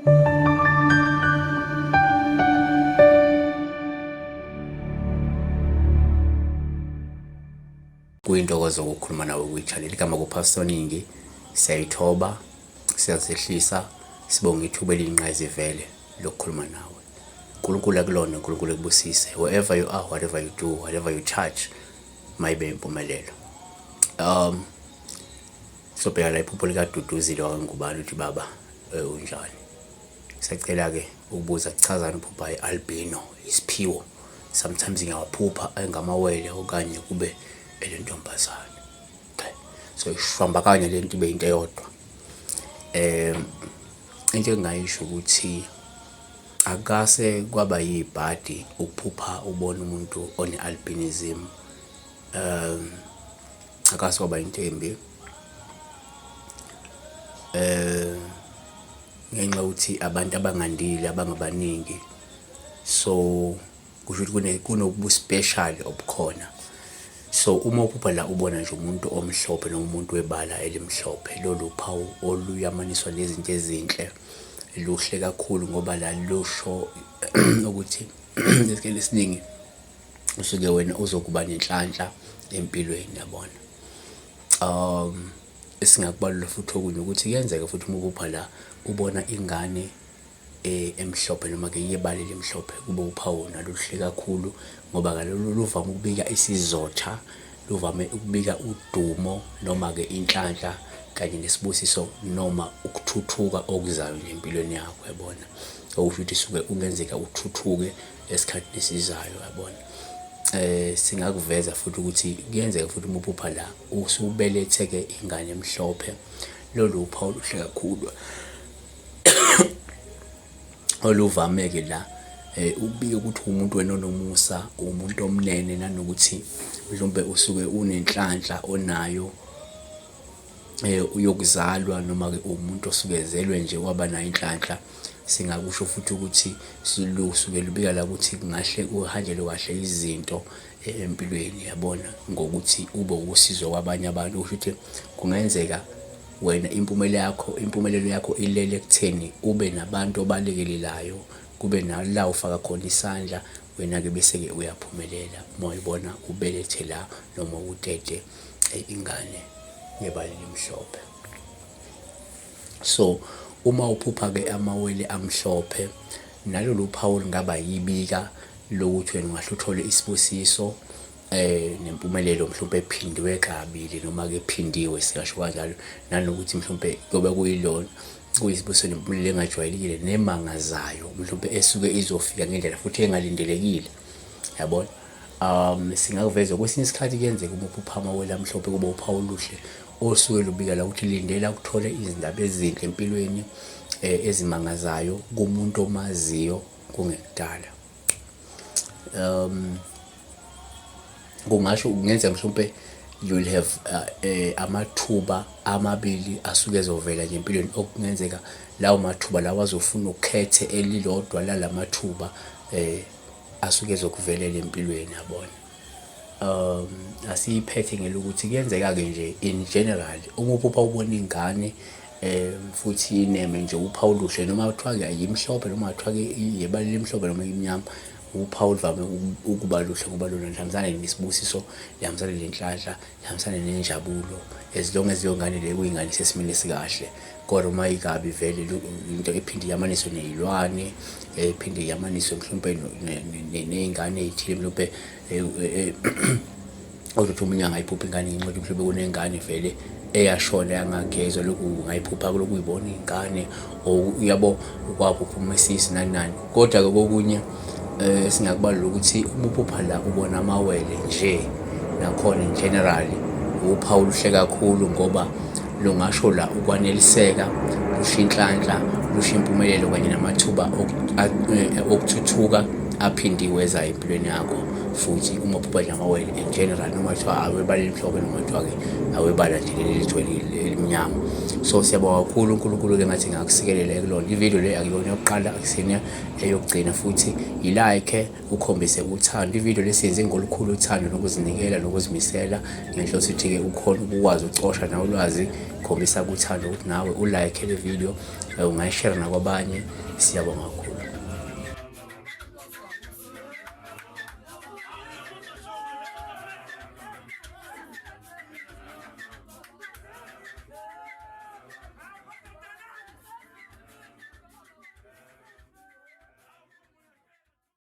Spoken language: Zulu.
Kuyintokozo ukukhuluma nawe kwi-channel. Igama kuPastor Ningi. Siyayithoba, siyazehlisa, sibonga ithuba eliyinqayizivele lokukhuluma nawe. uNkulunkulu akulona, uNkulunkulu ekubusise. Wherever you are, whatever you do, whatever you touch, mayibe impumelelo. Sobheka la iphupho likaDuduzile wakwaNgubane uthi baba unjani. Sicela-ke ukubuza kuchazana uphupha i-albino, isiphiwo. Sometimes ngiyawaphupha engamawele okanye kube elentombazane. Okay. So ishwambakanya lento ibe into eyodwa. Into engayisho ukuthi akase kwaba yibhadi ukuphupha ubona umuntu one-albinism. Akase kwaba into embi. Ngenxa ukuthi abantu abangandile abangabaningi, so kusho ukuthi kunokubu special obukhona. So uma uphupha la ubona nje umuntu omhlophe noma umuntu webala elimhlophe, lolu phawu oluyamaniswa nezinto ezinhle, luhle kakhulu ngoba la lusho ukuthi isikhathi esiningi usuke wena uzokuba nenhlanhla empilweni, yabona. Esingakubalula futhi okunye ukuthi kuyenzeka futhi uma uphupha la ubona ingane emhlophe noma ke yebala elimhlophe, kube uphawu naluhle kakhulu ngoba kalolu luvame ukubika isizotha, luvame ukubika udumo noma ke inhlanhla kanye nesibusiso noma ukuthuthuka okuzayo empilweni yakho, yabona. Okusho ukuthi suke ungenzeka uthuthuke esikhathini esizayo, yabona. Singakuveza futhi ukuthi kuyenzeka futhi uma uphupha la usubeletheke ingane emhlophe, lolu uphawu luhle kakhulu oluvame-ke la ukubika ukuthi umuntu wena onomusa, umuntu omnene, nanokuthi mhlawumbe usuke unenhlanhla onayo uyokuzalwa noma-ke umuntu osukezelwe nje waba nayo inhlanhla. Singakusho futhi ukuthi silusuke lubika la ukuthi kungahle uhanjelwe kahle izinto empilweni, yabona, ngokuthi ube usizo kwabanye abantu. Kusho ukuthi kungenzeka wena impumelelo yakho ilele ekutheni ube nabantu obalekelelayo, kube nala ufaka khona isandla, wena-ke bese-ke uyaphumelela uma uyibona ubelethe la noma utete ingane yebala elimhlophe. So uma uphupha-ke amawele amhlophe, nalolu phawu lungaba yibika lokuthi wena ungahle uthole isibusiso nempumelelo mhlawumbe ephindiwe kabili noma-ke ephindiwe, sikasho kanjalo, nanokuthi mhlawumbe kube kuyilona kuyisibusiso nempumelelo engajwayelekile nemangazayo mhlawumbe esuke izofika ngendlela futhi engalindelekile, yabona. Singakuveza kwesinye isikhathi kuyenzeka uma uphupha amawele amhlophe kube uphawu oluhle osuke lubika la ukuthi lindela ukuthole izindaba ezinhle empilweni ezimangazayo kumuntu omaziyo kungekudala. Kungasho kungenzeka mhlawumbe you'll have amathuba amabili asuke ezovela nje empilweni, okungenzeka lawo mathuba lawo azofuna ukhethe elilodwa lalamathuba asuke ezokuvelela empilweni, yabona. Asiyiphethe ngelokuthi kuyenzeka-ke nje in general uma uphupha ubona ingane futhi ineme nje uphawu oluhle, noma kuthiwa-ke ayimhlophe noma kuthiwa-ke yebala elimhlophe noma imnyama, uphawu oluvame ukuba luhle ngoba lona lihambisana nesibusiso, lihambisana nenhlanhla, lihambisana nenjabulo, as long as leyo ngane leyo kuyingane isesimeni esikahle. Kodwa uma ikabi vele into ephinde yamaniswe ney'lwane, ephinde yamaniswe mhlawumbe ney'ngane ey'thile, mhlawumbe ozothi omunye angayiphupha ingane ngenxa mhlawumbe kunengane vele eyashona yangagezwa, lokhu ungayiphupha lokhu uyibona ingane uyabo ukwaphupha umesisi nani nani. Kodwa-ke kokunye singakubalula ukuthi uma uphupha la ubona amawele nje, nakhona in general uphawu oluhle kakhulu ngoba lungasho la ukwaneliseka, lusho inhlanhla, lusho impumelelo kanye namathuba okuthuthuka aphindiwe ezayo empilweni yakho. Futhi uma uphupha nje amawele in general, noma kuthiwa awebala elimhlophe noma kuthiwa-ke awebala nje leli ligcwele elimnyama. So siyabonga kakhulu uNkulunkulu-ke ngathi ngakusikelela kulona. Ividiyo le akuyona yokuqala, akusiyona eyokugcina, futhi i-like ukhombise uthando. Ividiyo le siyenze ngolukhulu uthando nokuzinikela nokuzimisela ngenhloso ukuthi-ke ukhona ukwazi ukucosha nawe ulwazi. Khombisa uthando ukuthi nawe u-like le video, ungayishare nakwabanye. Siyabonga kakhulu.